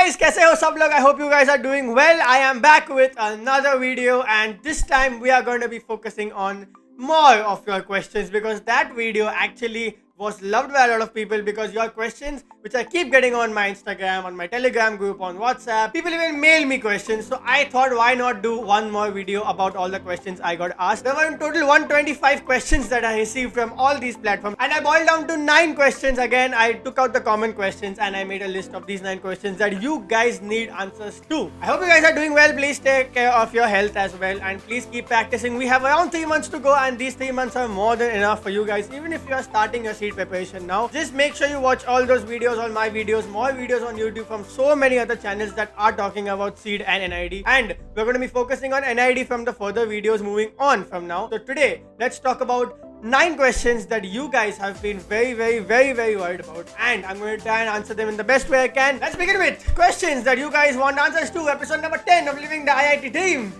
guys, कैसे हो सब लोग? I hope you guys are doing well. I am back with another video and this time we are going to be focusing on more of your questions because that video actually was loved by a lot of people because your questions which I keep getting on my Instagram, on my Telegram group, on WhatsApp, people even mail me questions. So I thought why not do one more video about all the questions I got asked. There were in total 125 questions that I received from all these platforms and I boiled down to 9 questions. Again, I took out the common questions and I made a list of these 9 questions that you guys need answers to. I hope you guys are doing well. Please take care of your health as well and please keep practicing. We have around 3 months to go and these 3 months are more than enough for you guys. Even if you are starting your CEED preparation now, just make sure you watch all those videos, all my videos, more videos on YouTube from so many other channels that are talking about CEED and NID, and we're going to be focusing on NID from the further videos moving on from now. So today let's talk about 9 questions that you guys have been very worried about, and I'm going to try and answer them in the best way I can. Let's begin with questions that you guys want answers to. Episode number 10 of Living the IIT Dream.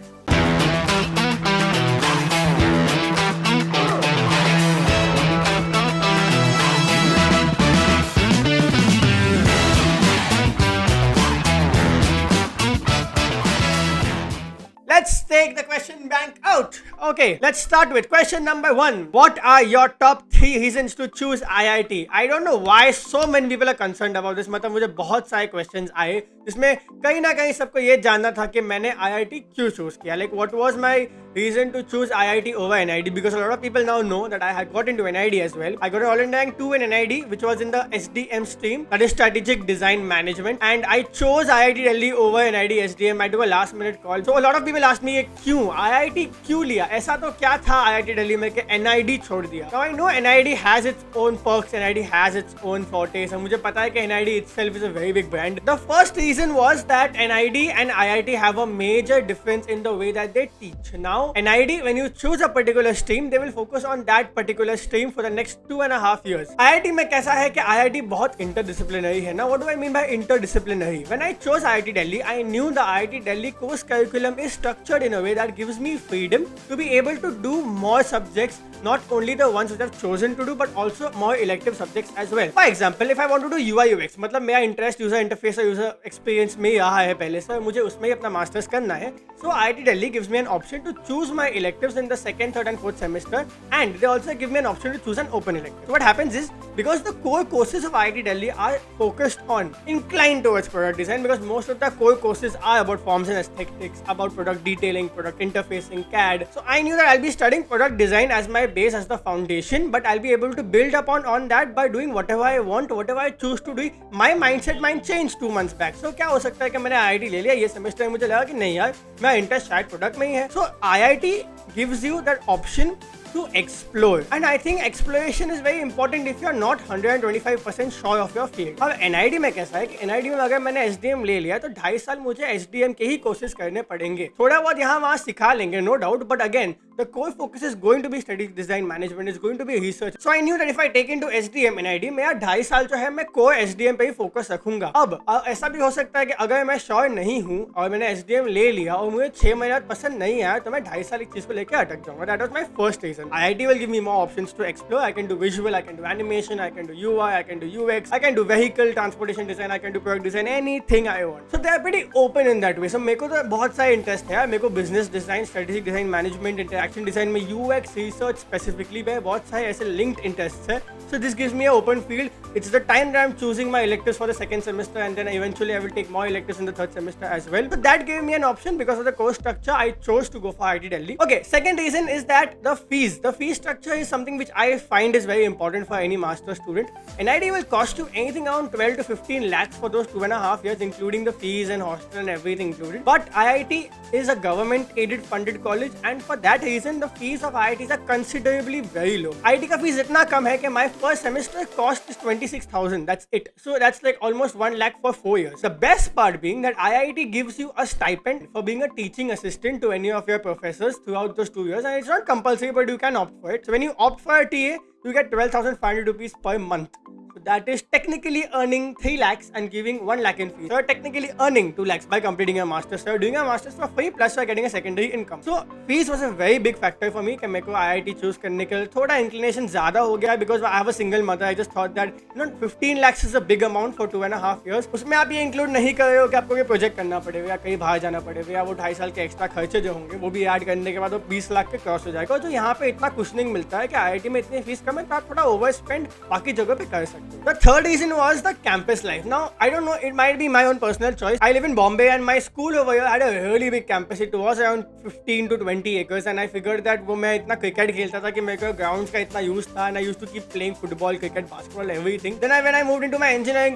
Let's take the question bank out. Okay, let's start with question number 1. What are your top 3 reasons to choose IIT? I don't know why so many people are concerned about this. मतलब मुझे बहुत सारे questions आए जिसमें कहीं ना कहीं सबको ये जानना था कि मैंने IIT क्यों choose किया. Like what was my reason to choose IIT over NID? Because a lot of people now know that I had got into NID as well. I got an all-India rank 2 in NID, which was in the SDM stream, that is Strategic Design Management, and I chose IIT Delhi over NID SDM. I took a last-minute call. So a lot of people asked me क्यों IIT क्यों लिया? ऐसा तो क्या था IIT Delhi में कि NID छोड़ दिया? Now I know NID has its own perks, NID has its own fortes, और मुझे पता है कि NID itself is a very big brand. The first reason was that NID and IIT have a major difference in the way that they teach. Now NID, when you choose a particular stream, they will focus on that particular stream for the next 2.5 years. IIT में कैसा है कि IIT बहुत interdisciplinary है. Now what do I mean by interdisciplinary? When I chose IIT Delhi, I knew the IIT Delhi course curriculum is structured in a way that gives me freedom to be able to do more subjects, not only the ones which I've chosen to do, but also more elective subjects as well. For example, if I want to do UI UX, मतलब मेरा interest user interface और user experience में रहा है पहले से, मुझे उसमें ही अपना masters करना है. So IIT Delhi gives me an option to choose my electives in the 2nd, 3rd and 4th semester, and they also give me an option to choose an open elective. So what happens is, because the core courses of IIT Delhi are focused on, inclined towards product design, because most of the core courses are about forms and aesthetics, about product detailing, product interfacing, CAD. So I knew that I'll be studying product design as my base, as the foundation, but I'll be able to build upon on that by doing whatever I want, whatever I choose to do. My mindset might change 2 months back. So क्या हो सकता है कि मैंने IIT ले लिया ये semester में, मुझे लगा कि नहीं यार मेरा इंटरेस्ट शायद प्रोडक्ट में ही है. So IIT gives you that option to explore, and I think exploration is very important if you are not 125% sure of your field. अब NID में कैसा है कि NID में अगर मैंने SDM ले लिया तो 2.5 साल मुझे SDM के ही कोर्सेज करने पड़ेंगे. थोड़ा बहुत यहाँ वहाँ सिखा लेंगे, no doubt, but again the core focus is going to be strategic design management, is going to be research. So I knew that if I take into SDM NID, मेरा 2.5 साल जो है मैं core SDM पे ही focus रखूंगा. अब ऐसा भी हो सकता है कि अगर मैं श्योर नहीं हूँ और मैंने SDM ले लिया और मुझे 6 महीने पसंद नहीं आया तो मैं 2.5 साल एक चीज को लेकर अटक जाऊंगा. That was my first reason. IIT will give me more options to explore. I can do visual, I can do animation, I can do UI, I can do UX, I can do vehicle transportation design, I can do product design, anything I want. So they are pretty open in that way. So मेरे को तो बहुत सारे interest है. मेरे को business design, strategic design management, interaction design में UX research specifically में बहुत सारे ऐसे लिंक्ड इंटरेस्ट है. So this gives me an open field. It's the time that I'm choosing my electives for the 2nd semester, and then eventually I will take more electives in the 3rd semester as well. So that gave me an option because of the course structure. I chose to go for IIT Delhi. Okay, second reason is that the fees. The fee structure is something which I find is very important for any master student. NID will cost you anything around 12 to 15 lakhs for those 2.5 years, including the fees and hostel and everything included. But IIT is a government-aided funded college, and for that reason, the fees of IITs are considerably very low. IIT का fees इतना कम है कि my first semester cost is 26,000. That's it. So that's like almost 1 lakh for 4 years. The best part being that IIT gives you a stipend for being a teaching assistant to any of your professors throughout those 2 years, and it's not compulsory, but you can opt for it. So when you opt for a TA, you get 12,500 rupees per month. So that is technically earning 3 lakhs and giving 1 lakh in fees. So you're technically earning 2 lakhs by completing your master's. So you're doing a master's for free plus you're getting a secondary income. So fees was a very big factor for me कि मेरे को IIT choose करने के लिए थोड़ा inclination ज़्यादा हो गया because I have a single mother. I just thought that 15 lakhs is a big amount for 2.5 years. उसमें आप ये include नहीं कर रहे हो कि आपको ये प्रोजेक्ट करना पड़ेगा या कहीं बाहर जाना पड़ेगा या वो 2.5 साल के एक्स्ट्रा खर्चे जो होंगे वो भी ऐड करने के बाद वो 20 लाख के क्रॉस हो जाएगा. तो यहाँ पे इतना कुशनिंग मिलता है कि IIT में इतनी फीस कम है तो आप थोड़ा ओवर स्पेंड बाकी जगह पे कर सकते हो. The third reason was the campus life. Now I don't know, it might be my own personal choice. I live in Bombay and my school over here had a really big campus. It was around 15 to 20 acres and I figured that वो मैं इतना cricket खेलता था कि मेरे को grounds का इतना यूज था and I used to keep playing football, cricket, basketball, everything. Then when I moved into my engineering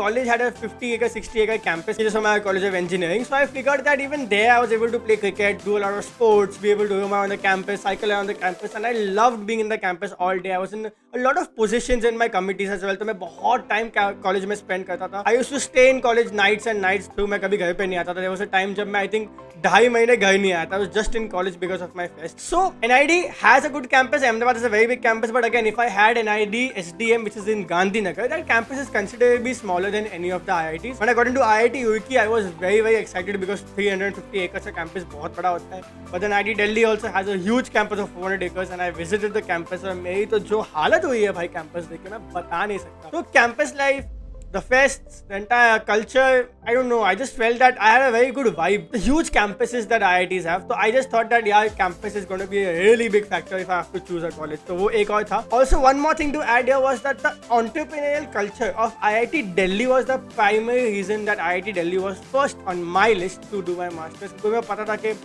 college had a 50 acre, 60 acre campus. It is my college of engineering. So I figured that even there I was able to play cricket, do a lot of sports, be able to roam around the campus, cycle around the campus, and I loved being in the campus all day. I was in a lot of positions in my committees as well. तो मैं बहुत time college में spend करता था. I used to stay in college nights and nights through. मैं कभी घर पे नहीं आता था. There was a time जब मैं I think 2.5 महीने घर नहीं आया था. I was just in college because of my fest. So NID has a good campus. Ahmedabad is a very big campus, but again, if I had NID SDM, which is in Gandhinagar, that campus is considerably smaller than any of the IITs. When I got into IIT UIT, I was very excited because 350 acres का campus बहुत बड़ा होता है. But then IIT Delhi also has a huge campus of 400 acres, and I visited the campus. और मेरी तो जो हालत हुई है भाई campus देख के मैं बता नहीं सकता. तो campus life, the fests, the entire culture, I don't know, I just felt that I had a very good vibe. The huge campuses that IITs have, so I just thought that yeah, campus is going to be a really big factor if I have to choose a college. So वो एक और था. Also one more thing to add here was that the entrepreneurial culture of IIT Delhi was the primary reason that IIT Delhi was first on my list to do my masters. तो मुझे पता था कि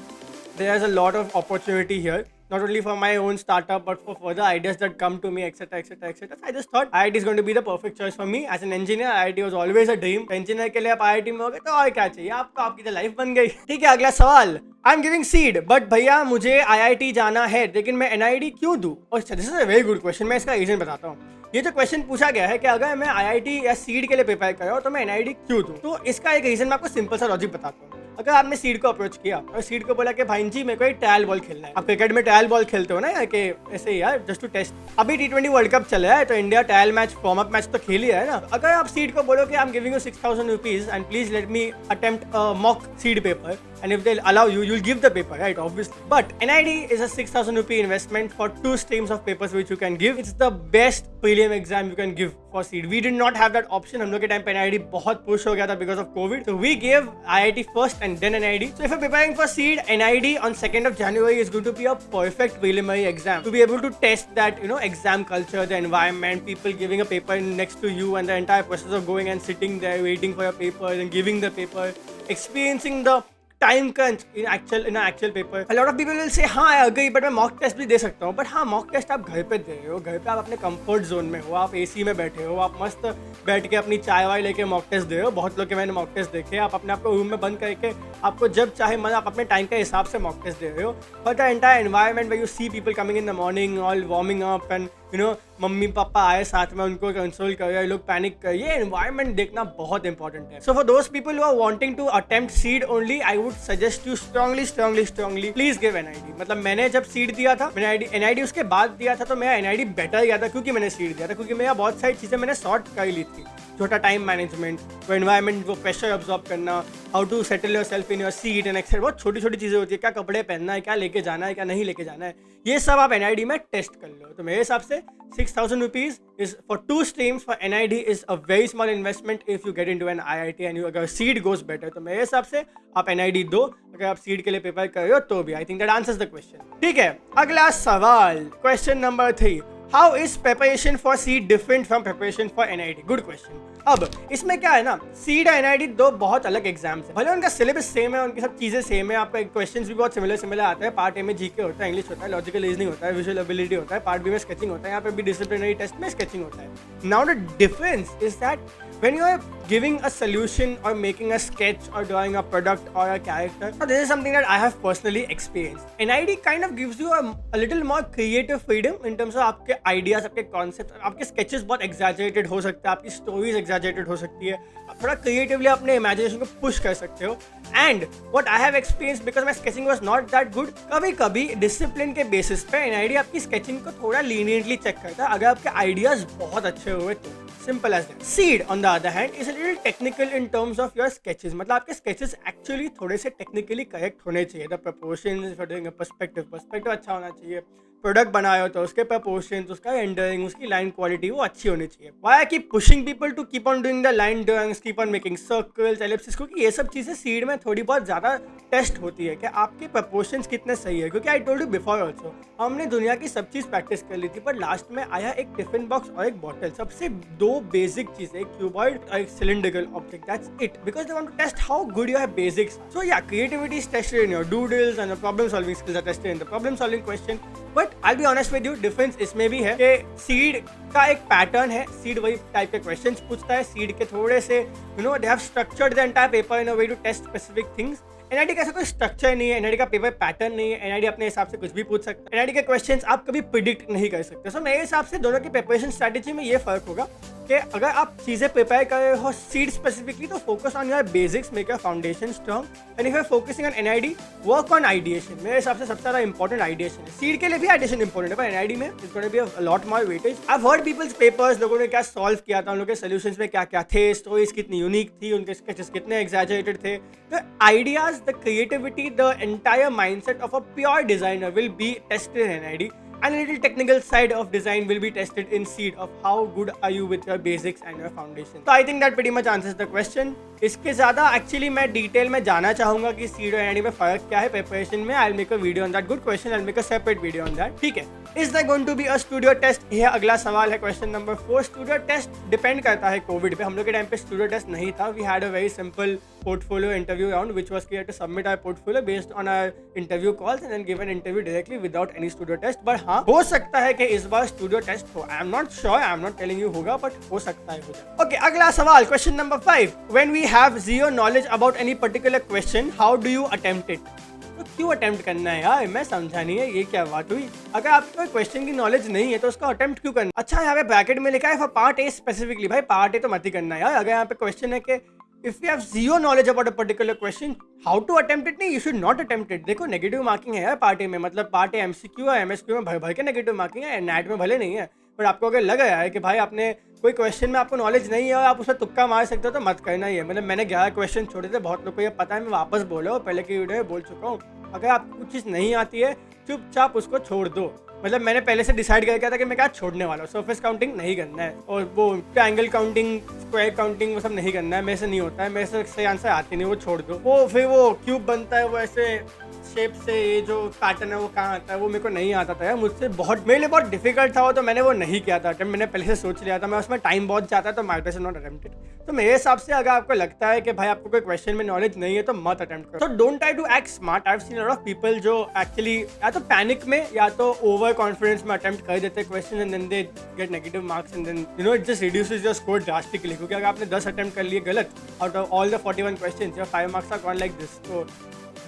there is a lot of opportunity here. Not only for my own startup, but for further ideas that come to me, etc. So I just thought IIT is going to be the perfect choice for me. As an engineer, IIT was always a dream. Engineer के लिए आप IIT में हो गए तो और क्या चाहिए आपको, आपकी तो लाइफ बन गई. ठीक है, अगला सवाल. I'm giving CEED, but भैया मुझे IIT जाना है लेकिन मैं NID क्यों दूँ? और this is a very good question. मैं इसका रीजन बताता हूँ. ये जो क्वेश्चन पूछा गया है कि अगर मैं IIT या CEED के लिए प्रिपेयर कर रहा हूँ तो मैं NID क्यों दूँ? तो इसका एक रीजन मैं आपको सिंपल सा लॉजिक बताता हूँ. अगर आपने CEED को अप्रोच किया और CEED को बोला कि भाई जी मेरे को एक ट्रायल बॉल खेलना है. आप क्रिकेट में ट्रायल बॉल खेलते हो ना यार, कि ऐसे ही यार जस्ट टू टेस्ट. अभी T20 वर्ल्ड कप चल रहा है तो India trial match, form up match तो खेल ही है ना. अगर आप CEED को बोलो कि I am giving you 6,000 rupees and please let me attempt a mock CEED paper, and if they'll allow you, you'll give the paper, right? Obviously. But NID is a 6,000 rupee investment for 2 streams of papers which you can give. It's the best prelim exam you can give for CEED. We did not have that option. हम लोग के time पे NID बहुत push हो गया था because of COVID. So we gave IIT first and then NID. So if you're preparing for CEED, NID on 2nd of January is going to be a perfect preliminary exam to be able to test that, you know, exam culture, the environment, people giving a paper next to you, and the entire process of going and sitting there waiting for your paper and giving the paper, experiencing the time crunch in actual paper. A lot of people will say हाँ I agree, but मैं mock test भी दे सकता हूँ. But हाँ, mock test आप घर पे दे रहे हो, घर पे आप अपने कंफर्ट जोन में हो, आप AC में बैठे हो, आप मस्त बैठ के अपनी चाय वाय लेके मॉक टेस्ट दे रहे हो. बहुत लोग के मैंने मॉक टेस्ट देखे. आप अपने आपको रूम में बंद करके आपको जब चाहे मन आप अपने टाइम के हिसाब से मॉक टेस्ट दे रहे हो. But the entire environment where you see people coming in the morning all warming up and you know mummy papa आए साथ में, उनको कंसोल कर रहे, लोग पैनिक कर, ये एनवायरनमेंट देखना बहुत इंपॉर्टेंट है. So for those people who are wanting to attempt CEED only, I would suggest you strongly please give NID. मतलब मैंने जब CEED दिया था, मैंने NID उसके बाद दिया था, तो मेरा NID बेटर गया था क्योंकि मैंने CEED दिया था, क्योंकि मेरा बहुत सारी चीज़ें मैंने सॉर्ट कर ली थी. छोटा टाइम मैनेजमेंट, वो एनवायरनमेंट, वो प्रेशर ऑब्जॉर्ब करना, how to settle yourself in your seat and etcetera. बहुत छोटी छोटी चीज़ें होती है, क्या कपड़े पहनना है, क्या लेके जाना है, क्या नहीं लेके जाना है, ये सब आप NID में टेस्ट कर लो. तो मेरे हिसाब से 6,000 rupees is for 2 streams for NID is a very small investment if you get into an IIT and you अगर CEED goes better. तो मेरे हिसाब से आप NID दो अगर आप CEED के लिए पेपर कर रहे हो तो भी. I think that answers the question. ठीक है, अगला सवाल, question number 3. How is preparation for CEED different from preparation for NID? Good question. अब इसमें क्या है ना, CEED और NID दो बहुत अलग एग्जाम्स हैं. भले उनका सिलेबस सेम है, उनकी सब चीज़ें सेम है, आपका क्वेश्चंस भी बहुत सिमिलर आता है. पार्ट ए में जीके होता है, इंग्लिश होता है, लॉजिकल रीजनिंग होता है, विजुअल एबिलिटी होता है, पार्ट बी में स्केचिंग होता है, यहाँ पे भी डिसिप्लिनरी टेस्ट में स्केचिंग होता है. Now the difference is that when you are giving a solution or making a sketch or drawing a product or a character, now this is something that I have personally experienced. NID kind of gives you a little more creative freedom in terms of आपके ideas, आपके concepts. आपके sketches बहुत exaggerated हो सकते हैं, आपकी stories exaggerated exaggerated हो सकती है, आप थोड़ा क्रिएटिवली अपने इमेजिनेशन को पुश कर सकते हो। And what I have experience because my sketching was not that good, कभी कभी डिसिप्लिन के बेसिस पे एनआईडी आपकी स्केचिंग को थोड़ा लीनियंटली चेक करता है अगर आपके आइडियाज बहुत अच्छे हुए तो। Simple as that. CEED on the other hand is a little technical in terms of your sketches. मतलब आपके sketches actually थोड़े से technically correct होने चाहिए. The proportions, if you're doing a perspective अच्छा होना चाहिए. प्रोडक्ट बनाए हो तो उसके proportions, उसका rendering, उसकी line quality वो अच्छी होनी चाहिए. Why I keep pushing people to keep on doing the line drawings, keep on making circles, ellipses, क्योंकि ये सब चीज़ें CEED में थोड़ी बहुत ज़्यादा टेस्ट होती है कि आपके proportions कितने सही है. क्योंकि I told you before also, हमने दुनिया की सब चीज़ प्रैक्टिस कर ली थी, पर लास्ट में आया एक टिफिन बॉक्स और एक बॉटल, सबसे दो बेसिक चीजें, क्यूबॉइड और एक cylindrical object, that's it, because they want to test how good your basics. So yeah creativity is tested in your doodles and problem solving skills are tested in the problem solving question. But I will be honest with you, difference इसमें भी है कि seed का एक pattern है, seed वही type के questions पूछता है, सीड के थोड़े से they have structured the entire paper in a way to test specific things. NID का ऐसा कोई स्ट्रक्चर नहीं है, एनआईडी का पेपर पैटर्न नहीं है, एनआईडी अपने हिसाब से कुछ भी पूछ सकता है, एनआईडी के क्वेश्चंस आप कभी प्रिडिक्ट नहीं कर सकते. सो मेरे हिसाब से दोनों की प्रिपरेशन स्ट्रैटेजी में ये फर्क होगा कि अगर आप चीज़ें प्रिपेयर कर रहे हो सीड स्पेसिफिकली तो focus on your basics, make your foundation strong, and if you are focusing on NID work on ideation. मेरे हिसाब से सबसे ज़्यादा इंपॉर्टेंट आइडिएशन है. सीड के लिए भी आइडिएशन इंपॉर्टेंट है, पर एनआईडी में it's gonna be a lot more weightage. I have heard peoples papers, लोगों ने क्या सॉल्व किया था, उन लोगों के सॉल्यूशंस में क्या क्या थे, स्टोरीज कितनी यूनिक थी, उनके स्केचेस कितने एग्जैजरेटेड थे. The ideas, the creativity, the entire mindset of a pure designer will be tested in NID, and a little technical side of design will be tested in CEED of how good are you with your basics and your foundation. So I think that pretty much answers the question. इसके ज़्यादा actually मैं detail में जाना चाहूँगा कि CEED और NID में फ़र्क क्या है प्रिपरेशन में. I will make a video on that. Good question. I will make a separate video on that. ठीक है. Is that going to be a studio test? यह अगला सवाल है, question number 4. Studio test depend करता है Covid पे. हम लोग के टाइम पे स्टूडियो टेस्ट नहीं था. We had a very simple portfolio interview round which was clear to submit our portfolio based on our interview calls and then give an interview directly without any studio test. but हाँ, हो सकता है कि इस बार studio test हो. I am not sure, I am not telling you होगा, but हो सकता है हो जाए. Okay, अगला सवाल, question number 5. When we have zero knowledge about any particular question, how do you attempt it? तो क्यों अटेम्प्ट करना है यार, मैं समझा नहीं है ये क्या बात हुई. अगर आपको कोई क्वेश्चन की नॉलेज नहीं है तो उसका अटेम्प्ट क्यों करना. अच्छा, यहाँ पे ब्रैकेट में लिखा है फॉर पार्ट ए स्पेसिफिकली. भाई पार्ट ए तो मत ही करना है यार. अगर यहाँ पे क्वेश्चन है कि if you have zero knowledge about a particular question, how to attempt it? नहीं, you should not attempt it. देखो नेगेटिव मार्किंग है यार पार्ट ए में, मतलब पार्ट ए एमसीक्यू और एमएसक्यू में भर भर के नेगेटिव मार्किंग है. नेट में भले नहीं है, पर आपको अगर लग रहा है कि भाई आपने कोई क्वेश्चन में आपको नॉलेज नहीं है और आप उसमें तुक्का मार सकते हो तो मत करना ही है. मतलब मैंने 11 क्वेश्चन छोड़े थे, बहुत लोग को ये पता है, मैं वापस बोला हूँ, पहले की वीडियो में बोल चुका हूँ. अगर आपको कुछ चीज़ नहीं आती है चुपचाप उसको छोड़ दो. मतलब मैंने पहले से डिसाइड करके था कि मैं क्या छोड़ने वाला हूँ. सरफेस काउंटिंग नहीं करना है और वो ट्रायंगल काउंटिंग, स्क्वायर काउंटिंग, वो सब नहीं करना है. मेरे से नहीं होता है, मेरे से सही आंसर आती नहीं, वो छोड़ दो. वो फिर वो क्यूब बनता है वो ऐसे शेप से, ये जो पैटर्न है वो कहाँ आता है, वो मेरे को नहीं आता था यार. मुझसे बहुत, मेरे लिए बहुत डिफिकल्ट था वो, तो मैंने वो नहीं किया था अटेम्प्ट. मैंने पहले से सोच लिया था, मैं उसमें टाइम बहुत जाता है, तो माई बेस्ट नॉट अटेम्प्टेड. तो मेरे हिसाब से अगर आपको लगता है कि भाई आपको कोई क्वेश्चन में नॉलेज नहीं है तो मत अटेम्प्ट करो. तो don't try to act smart. I have seen a lot of people जो एक्चुअली या तो पैनिक में या तो ओवर कॉन्फिडेंस में अटेम्प्ट कर देते हैं question and then they get negative marks and then it just reduces your score drastically. क्योंकि अगर आपने 10 अटेम्प्ट कर लिए गलत out of all the 41 questions, your 5 marks are gone like this. तो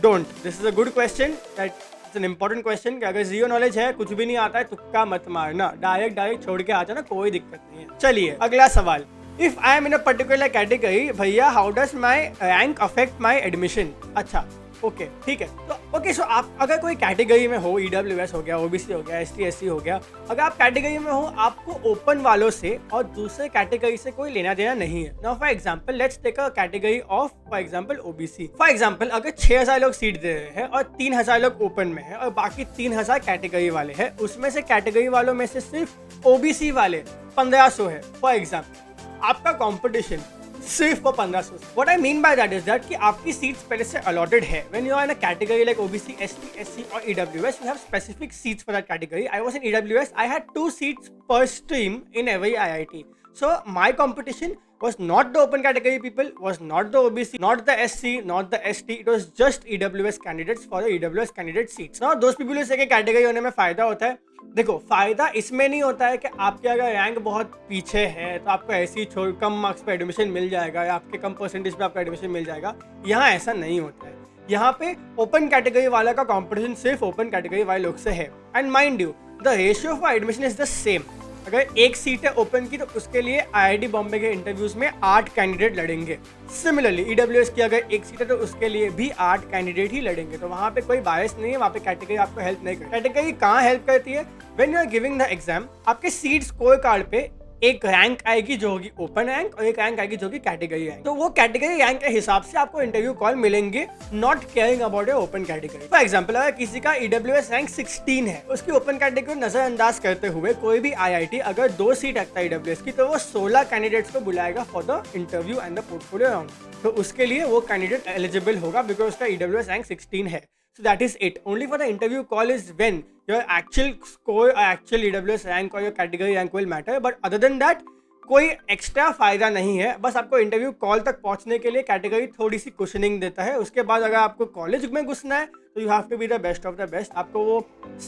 don't. This is a good question, that it's an important question कि अगर zero knowledge है, कुछ भी नहीं आता है, तुक्का मत मारना, डायरेक्ट छोड़ के आ जाना, कोई दिक्कत नहीं है. चलिए अगला सवाल. If I am in a particular category, भैया how does my rank affect my admission? अच्छा, ओके, ठीक है. तो ओके, सो आप अगर कोई कैटेगरी में हो, ईडब्ल्यूएस हो गया, ओबीसी हो गया, एसटी एससी हो गया, अगर आप कैटेगरी में हो, आपको ओपन वालों से और दूसरे कैटेगरी से कोई लेना देना नहीं है. Now for example let's take a category of for example OBC. For example अगर 6000 लोग सीट दे रहे हैं और 3000 लोग ओपन में है और बाकी 3000 कैटेगरी वाले हैं, उसमें से कैटेगरी वालों में से सिर्फ ओबीसी वाले 1500 है. फॉर एग्जाम्पल आपका कॉम्पिटिशन सिर्फ वो 1500. What I mean by that is that कि आपकी सीट्स पहले से अलॉटेड है. When you are in a category like OBC, ST, SC और EWS, you have specific seats for that category. I was in EWS, I had 2 seats per stream in every IIT. So my competition was not the open category people, was not the OBC, not the SC, not the ST. It was just EWS candidates for the EWS candidate seats. Now those people से category होने में फायदा होता है. देखो, फायदा इसमें नहीं होता है कि आपके अगर रैंक बहुत पीछे है तो आपको ऐसे ही छोड़ कम मार्क्स पे एडमिशन मिल जाएगा या आपके कम परसेंटेज पे आपका एडमिशन मिल जाएगा. यहाँ ऐसा नहीं होता है. यहाँ पे ओपन कैटेगरी वाला का कंपटीशन सिर्फ ओपन कैटेगरी वाले लोग से है. And mind you, the ratio for admission is the same. अगर एक सीट है ओपन की तो उसके लिए IIT बॉम्बे के इंटरव्यूज में 8 कैंडिडेट लड़ेंगे। सिमिलरली EWS की अगर एक सीट है तो उसके लिए भी 8 कैंडिडेट ही लड़ेंगे। तो वहाँ पे कोई बायस नहीं है, वहाँ पे कैटेगरी आपको हेल्प नहीं करती। कैटेगरी कहाँ हेल्प करती है? When you are giving the exam, आपके सीट स्कोर कार्ड पे एक रैंक आएगी जो होगी ओपन रैंक और एक रैंक आएगी जो कि कैटेगरी रैंक। तो वो कैटेगरी रैंक के हिसाब से आपको इंटरव्यू कॉल मिलेंगे, not caring about your open category. For example, अगर किसी का EWS रैंक 16 है, उसकी ओपन कैटेगरी को नजरअंदाज करते हुए कोई भी IIT अगर 2 सीट रखता है EWS की, तो वो 16 कैंडिडेट्स को बुलाएगा for the interview and the portfolio round. तो उसके लिए वो कैंडिडेट एलिजिबल होगा बिकॉज उसका EWS रैंक 16 है। So that is it. Only for the interview call is when your actual score or actual EWS rank or your category rank will matter. But other than that, कोई extra फायदा नहीं है। बस आपको interview call तक पहुंचने के लिए कैटेगरी थोड़ी सी कुशनिंग देता है। उसके बाद अगर आपको कॉलेज में घुसना है तो you have to be the best of the best. आपको वो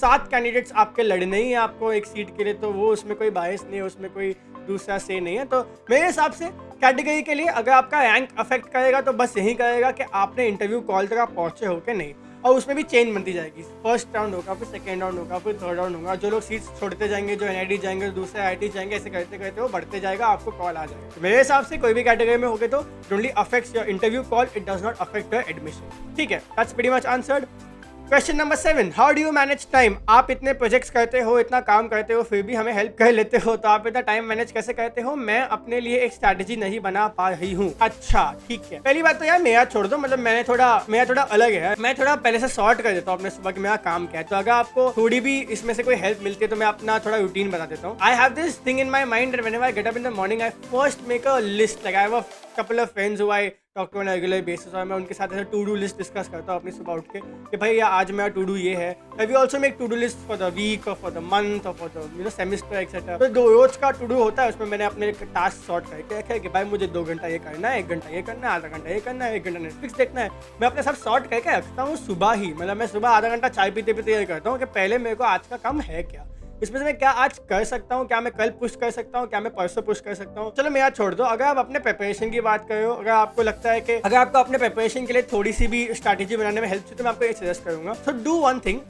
7 कैंडिडेट्स आपके लड़ने ही है आपको एक सीट के लिए, तो वो उसमें कोई बायस नहीं है, उसमें कोई दूसरा से नहीं है। तो मेरे हिसाब से कैटेगरी के लिए अगर आपका रैंक अफेक्ट करेगा तो बस यही करेगा कि आपने इंटरव्यू कॉल तक आप पहुंचे हो कि नहीं, और उसमें भी चेंज बनती जाएगी। फर्स्ट राउंड होगा, फिर सेकेंड राउंड होगा, फिर थर्ड राउंड होगा। जो लोग सीट्स छोड़ते जाएंगे, जो NID जाएंगे, दूसरे IIT जाएंगे, ऐसे करते करते वो बढ़ते जाएगा, आपको कॉल आ जाएगा। तो मेरे हिसाब से कोई भी कैटेगरी में होगे तो it only affects your interview call, it does not affect your admission. ठीक है, that's pretty much answered. Question number 7, how do you manage time? आप इतने प्रोजेक्ट्स करते हो, इतना काम करते हो, फिर भी हमें हेल्प कर लेते हो, तो आप इतना टाइम मैनेज कैसे करते हो? मैं अपने लिए एक स्ट्रैटेजी नहीं बना पा रही हूँ। अच्छा ठीक है, पहली बात तो यार मेरा छोड़ दो, मतलब मेरा थोड़ा अलग है। मैं थोड़ा पहले से सॉर्ट कर देता हूँ अपने सुबह कि मेरा काम क्या है। तो अगर आपको थोड़ी भी इसमें से कोई हेल्प मिलती है तो मैं अपना थोड़ा रूटीन बता देता हूँ। I have this thing in my mind that whenever I get up in the morning I first make a list. Like I have a couple of friends who I talk to on a regular basis, और मैं उनके साथ ऐसे to do list discuss करता हूँ अपनी सुबह उठ के कि भाई यार आज मेरा टू डू ये है। We also make to do list for the week और फॉर द मंथ और फॉर द सेमिस्टर एक्सेट्रा। तो 2 रोज का टू डू होता है, उसमें मैंने अपने टास्क सॉर्ट करके रखा है कि भाई मुझे 2 घंटा ये करना है, 1 घंटा ये करना है, आधा घंटा ये करना है, 1 घंटा नेटफ्लिक्स देखना है। मैं अपने सब सॉर्ट करके रखता हूँ सुबह ही। मतलब मैं सुबह आधा घंटा चाय पीते पीते ये करता हूँ कि पहले मेरे को आज का काम है क्या, इसमें से मैं क्या आज कर सकता हूँ, क्या मैं कल पुश कर सकता हूँ, क्या मैं परसों पुश कर सकता हूँ। चलो मेरा छोड़ दो। अगर आप अपने प्रिपरेशन की बात करो, अगर आपको लगता है कि अगर आपको अपने प्रिपरेशन के लिए थोड़ी सी भी स्ट्रैटेजी बनाने में हेल्प चाहिए तो मैं आपको ये सजेस्ट करूंगा। So do one thing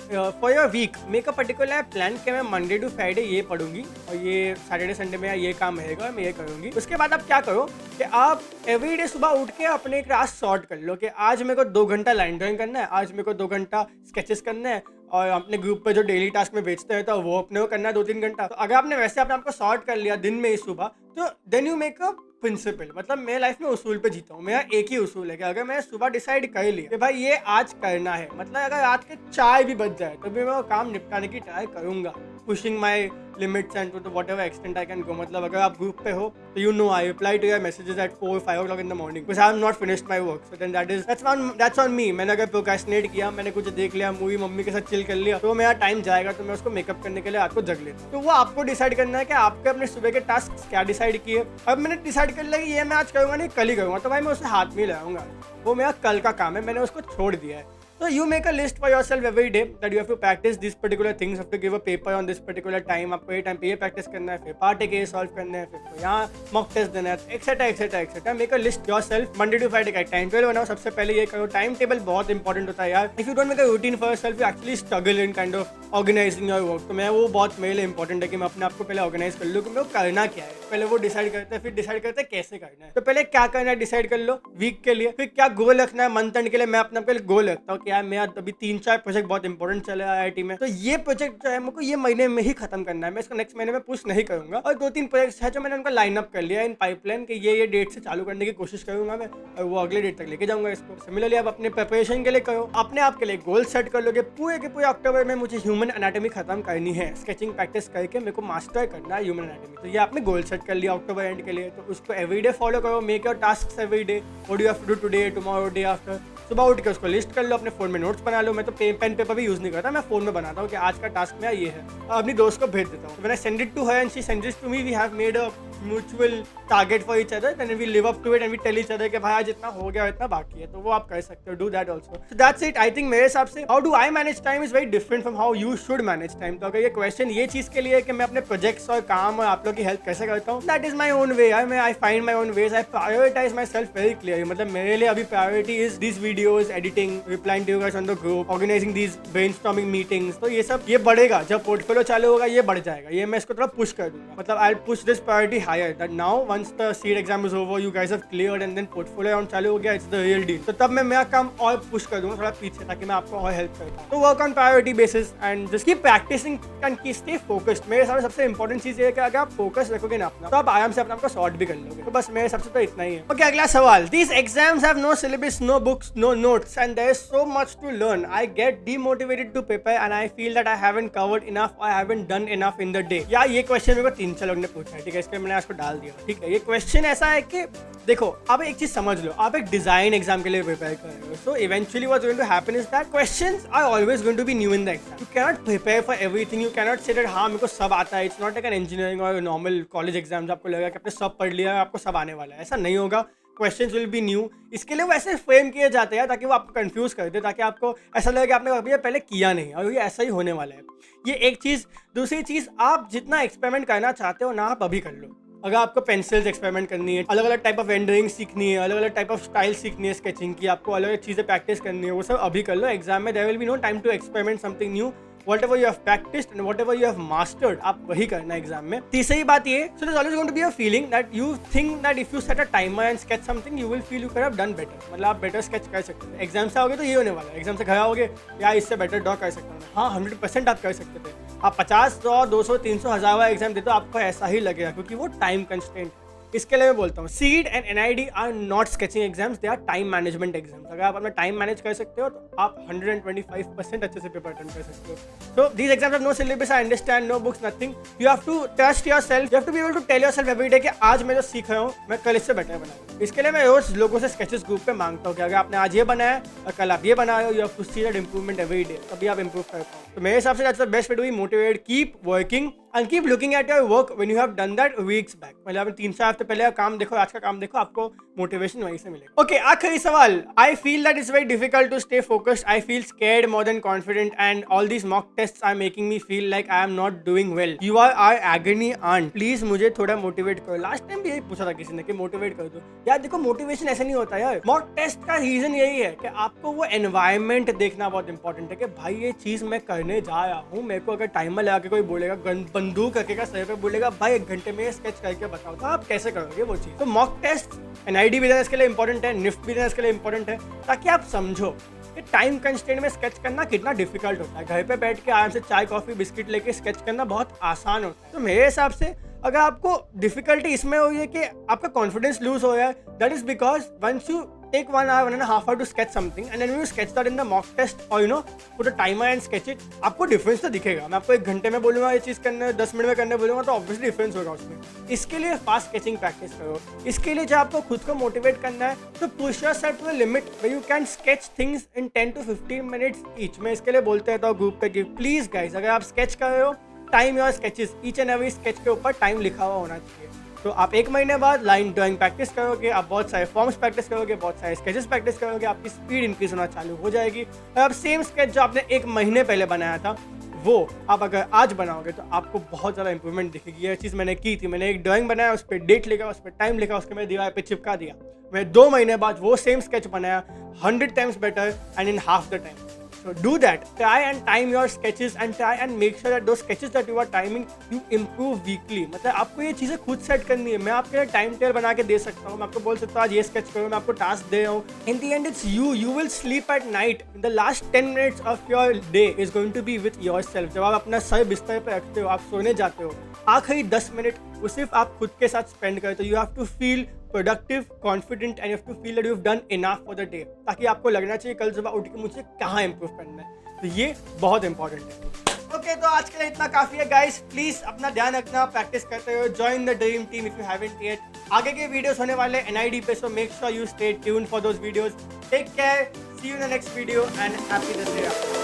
for your week, make a particular plan कि मैं मंडे टू फ्राइडे ये पढ़ूंगी और ये सैटरडे संडे में ये काम रहेगा और मैं ये करूंगी। उसके बाद आप क्या करो कि आप एवरीडे सुबह उठ के अपने एक टास्क सॉर्ट कर लो कि आज मेरे को 2 घंटा लाइन ड्राइंग करना है, आज मेरे को 2 घंटा स्केचेस करना है, और अपने ग्रुप पे जो डेली टास्क में बेचते हैं तो वो अपने को करना है 2-3 घंटा। तो अगर आपने वैसे अपने आपको सॉर्ट कर लिया दिन में ही सुबह, तो then you make a principle. मतलब मैं लाइफ में उसूल पे जीता हूँ। मेरा एक ही उसूल है कि अगर मैं सुबह डिसाइड कर लिया कि भाई ये आज करना है, मतलब अगर रात के 4 भी बज जाए तो भी मैं वो काम निपटाने की ट्राई करूंगा, pushing my limits and to whatever extent I can go. मतलब अगर आप ग्रुप पे हो तो you know I reply to your messages at 4-5 o'clock in the morning because I have not finished my work. So then that's on me. मैंने अगर procrastinate किया, मैंने कुछ देख लिया, मूवी मम्मी के साथ चिल कर लिया, तो मेरा टाइम जाएगा, तो मैं उसको मेकअप करने के लिए रात को जग लेता हूँ। तो वो आपको डिसाइड करना है कि आपके अपने सुबह के टास्क क्या डिसाइड किए। अब मैंने डिसाइड कर लिया कि ये मैं आज करूँगा नहीं कल ही करूँगा, तो भाई मैं उसे हाथ में ही लगाऊंगा, वो मेरा कल का काम है, मैंने उसको छोड़ दिया है। So you make a list for yourself every day that you have to practice these particular things, have to give a paper on this particular time, आपको ये टाइम पे ये प्रैक्टिस करना है, फिर पार्ट के सॉल्व करने हैं, फिर यहाँ मॉक टेस्ट देना है, etcetera etcetera etcetera. Make a list yourself. Monday to Friday का टाइम टेबल बनाओ, सबसे पहले ये करो। टाइम टेबल बहुत इंपॉर्टेंट होता है यार। If you don't make a routine for yourself you actually struggle in kind of organizing your work. तो मैं वो बहुत मेरे लिए इंपॉर्टेंट है कि मैं अपने आप को पहले ऑर्गेनाइज कर लूँ कि मेरे को करना क्या है। पहले वो डिसाइड करते हैं, फिर डिसाइड करते हैं कैसे करना है। तो पहले क्या करना है डिसाइड कर लो वीक के लिए, फिर क्या गोल रखना है मंथ एंड के लिए। मैं अपने आपके लिए गोल रखता हूँ कि यार मेरा अभी 3-4 प्रोजेक्ट बहुत इंपॉर्टेंट चले IIT में, तो ये प्रोजेक्ट जो है मुझको ये महीने में ही खत्म करना है, मैं इसको नेक्स्ट महीने में पुश नहीं करूंगा। और 2-3 प्रोजेक्ट्स है जो मैंने उनका लाइन अप कर लिया इन पाइपलाइन कि ये डेट से चालू करने की कोशिश करूंगा मैं, और वो अगले डेट तक लेके जाऊंगा इसको। सिमिलरली आप अपने प्रिपरेशन के लिए करो, अपने आप के लिए गोल सेट कर लोगे पूरे के पूरे अक्टूबर में मुझे ह्यूमन एनाटॉमी खत्म करनी है, स्केचिंग प्रैक्टिस करके मेरे को मास्टर करना है ह्यूमन एनाटॉमी। तो ये आपने गोल सेट कर लिया अक्टूबर एंड के लिए, तो उसको एवरीडे फॉलो करो। Make your tasks everyday, what you have to do today, tomorrow, day after. सुबह उठ के उसको लिस्ट कर लो, अपने फोन में नोट्स बना लो। मैं तो पेन पेपर भी यूज नहीं करता, मैं फोन में बनाता हूँ कि आज का टास्क मेरा ये है, और अपनी दोस्त को भेज देता हूँ। When I send it to her and she sends it to me, we have made a mutual target for each other, then we live up to it and we tell each other कि भाई आज इतना हो गया इतना बाकी है। तो वो आप कर सकते हो, do that also. So that's it. I think मेरे हिसाब से how do I manage time is very different from how you should manage time. तो अगर ये क्वेश्चन ये चीज के लिए है कि मैं अपने प्रोजेक्ट्स और काम और आप लोग की हेल्प कैसे करता हूँ, that is my own way. I find my own ways, I prioritize myself very clearly. मतलब मेरे लिए अभी priority is this video videos, editing, replying to you guys on the group, organizing these brainstorming meetings, तो ये सब ये बढ़ेगा जब पोर्टफोलियो चालू होगा, ये बढ़ जाएगा, ये मैं इसको थोड़ा पुश कर दूंगा, मतलब I will push this priority higher that now once the CEED exam is over, you guys have cleared and then portfolio round चालू हो गया, इट्स द रियल डील। तो तब मैं मेरा काम और पुश कर दूंगा थोड़ा पीछे, ताकि मैं आपको और हेल्प कर पाऊं। तो work on priority basis and just keep practicing and keep stay focused. मेरे हिसाब से सबसे इंपॉर्टेंट चीज ये है कि अगर आप फोकस रखोगे ना अपना, तो आप आराम से अपने आप को सॉर्ट भी कर लोगे। तो बस मेरे हिसाब से तो इतना ही है। ओके, अगला सवाल। These exams have no syllabus, no books, no notes, and there is so much to learn. I get demotivated to prepare and I feel that I haven't covered enough or I haven't done enough in the day. यार ये question मेरे को 3-4 लोगों ने पूछा है, ठीक है, इसके मैंने आपको डाल दिया, ठीक है। ये क्वेश्चन ऐसा है कि देखो, आप एक चीज समझ लो, आप एक डिजाइन एग्जाम के लिए प्रिपेयर कर रहे हो, so eventually what's going to happen is that questions are always going to be new in the exam. You can not prepare for everything, you can not say that हाँ मेरे को सब आता है। It's not like an engineering और normal college exams, आपको लगेगा कि आपने सब पढ़ लिया है, आपको सब आने वाला है, ऐसा नहीं होगा। क्वेश्चंस विल बी न्यू, इसके लिए वो ऐसे फ्रेम किए जाते हैं ताकि वो आपको कंफ्यूज कर दे, ताकि आपको ऐसा लगे कि आपने कभी पहले किया नहीं और ये ऐसा ही होने वाला है। ये एक चीज़। दूसरी चीज़, आप जितना एक्सपेरिमेंट करना चाहते हो ना, आप अभी कर लो। अगर आपको पेंसिल्स एक्सपेरिमेंट करनी है, अलग अलग टाइप ऑफ रेंडरिंग सीखनी है, अलग अलग टाइप ऑफ स्टाइल सीखनी है स्केचिंग की, आपको अलग अलग चीज़ें प्रैक्टिस करनी है, वो सब अभी कर लो। एग्जाम में there will be no time to experiment something new. whatever you have practiced and whatever you have mastered, आप वही करना एग्जाम में। तीसरी बात ये, so there's always going to be a feeling that you think that if you set a timer and sketch something, you will feel you could have done better, मतलब आप better sketch कर सकते हैं। Exam से आओगे तो ये होने वाला है, एग्जाम से घर आओगे या इससे बेटर ड्रॉ कर सकता हूँ। हाँ, 100% आप कर सकते थे। आप 50, 100, 200, 300, 1000 एग्जाम देते हो, आपको ऐसा ही लगेगा, क्योंकि वो टाइम कंस्टेंट। इसके लिए मैं बोलता हूँ, CEED and NID are not sketching exams, they are time management exams. अगर आप अपना टाइम मैनेज कर सकते हो तो आप 125% अच्छे से पेपर अटेंड कर सकते हो। So these exams have no syllabus, I understand, no books, nothing. You have to trust yourself, you have to be able to tell yourself every day कि आज मैं जो सीख रहा हूँ मैं कल इससे बेटर बनाऊँ। इसके लिए मैं रोज लोगों से स्केचेस ग्रुप पे मांगता हूँ कि अगर आपने आज ये बनाया और कल आप ये बना रहे हो, you have to see that improvement every day, तभी आप इंप्रूव कर पाओ। तो मेरे हिसाब से that's the best way to be motivated. Keep working and keep looking at your work when you have done that weeks back, मतलब 3-4 हफ्ते पहले का काम देखो, आज का काम देखो, आपको मोटिवेशन वहीं से मिलेगा। ओके, आखिरी सवाल। I feel that it's very difficult to stay focused. I feel scared more than confident and all these mock tests are making me feel like I am not doing well. You are our agony aunt. Please मुझे थोड़ा motivate करो। Last time भी यही पूछा था किसी ने कि मोटिवेट कर दो। यार देखो, मोटिवेशन ऐसे नहीं होता यार। मॉक टेस्ट का रीजन यही है कि आपको वो एनवायरनमेंट देखना बहुत इंपॉर्टेंट है कि भाई ये चीज मैं करने जा रहा हूँ, मेरे को अगर टाइमर लगा के कोई बोलेगा, बंदूक रखेगा पे बोलेगा भाई 1 घंटे में स्केच करके बताओ, तो आप कैसे करोगे वो चीज। तो मॉक टेस्ट NID भी देना इसके लिए इंपॉर्टेंट है, निफ्ट भी देना इसके लिए इंपॉर्टेंट है, ताकि आप समझो कि टाइम कंस्ट्रेंट में स्केच करना कितना डिफिकल्ट होता है। घर पे बैठ के आराम से चाय कॉफी बिस्किट लेके स्केच करना बहुत आसान होता है। तो मेरे हिसाब से अगर आपको डिफिकल्टी इसमें हुई है कि आपका कॉन्फिडेंस लूज हो रहा है, that is because once you take 1 hour, 1.5 hours to sketch something and then when you sketch that in the mock test or you know put a timer and sketch it, आपको difference तो दिखेगा। मैं आपको 1 घंटे में बोलूँगा ये चीज़ करने, 10 मिनट में करने बोलूँगा तो ऑब्वियसली डिफरेंस होगा उसमें। इसके लिए फास्ट स्केचिंग प्रैक्टिस करो। इसके लिए जब आपको खुद को मोटिवेट करना है तो push yourself to a limit where you can sketch things in 10 to 15 minutes each. मैं इसके लिए बोलते रहता हूँ ग्रुप पे कि प्लीज गाइज, अगर आप स्केच कर रहे हो, time your sketches, each and every sketch के ऊपर टाइम लिखा हुआ होना चाहिए। तो आप 1 महीने बाद लाइन ड्राइंग प्रैक्टिस करोगे, आप बहुत सारे फॉर्म्स प्रैक्टिस करोगे, बहुत सारे स्केचेस प्रैक्टिस करोगे, आपकी स्पीड इंक्रीज होना चालू हो जाएगी। और आप सेम स्केच जो आपने 1 महीने पहले बनाया था, वो आप अगर आज बनाओगे तो आपको बहुत ज़्यादा इंप्रूवमेंट दिखेगी। ये चीज़ मैंने की थी, मैंने एक ड्राइंग बनाया, उस पर डेट लिखा, उस पर टाइम लिखा, उसके मैं दीवार पे चिपका दिया। मैं 2 महीने बाद वो सेम स्केच बनाया 100 times better and in half the time. So do that. Try and time your sketches and try and make sure that those sketches that you are timing, you improve weekly. मतलब आपको ये चीज़ें खुद set करनी है। मैं आपके लिए टाइम टेबल बना के दे सकता हूँ, मैं आपको बोल सकता हूँ आज ये स्केच करो, मैं आपको टास्क दे रहा हूँ। In the end it's you. You will sleep at night. The last 10 minutes of your day is going to be with yourself. जब आप अपना सर बिस्तर पे रखते हो, आप सोने जाते हो, आखिरी 10 मिनट वो सिर्फ आप खुद के साथ स्पेंड करते हो। You have to feel productive, confident and you have to feel that you have done enough for the day, ताकि आपको लगना चाहिए कल सुबह उठ के मुझे कहाँ इंप्रूव करना है। तो ये बहुत इंपॉर्टेंट है। ओके, तो आज के लिए इतना काफी है गाइस। प्लीज अपना ध्यान रखना, प्रैक्टिस करते हो, join the dream team if you haven't yet. आगे के वीडियोस होने वाले NID पे, so make sure you stay tuned for those videos. Take care, see you in the next video and happy Dussehra.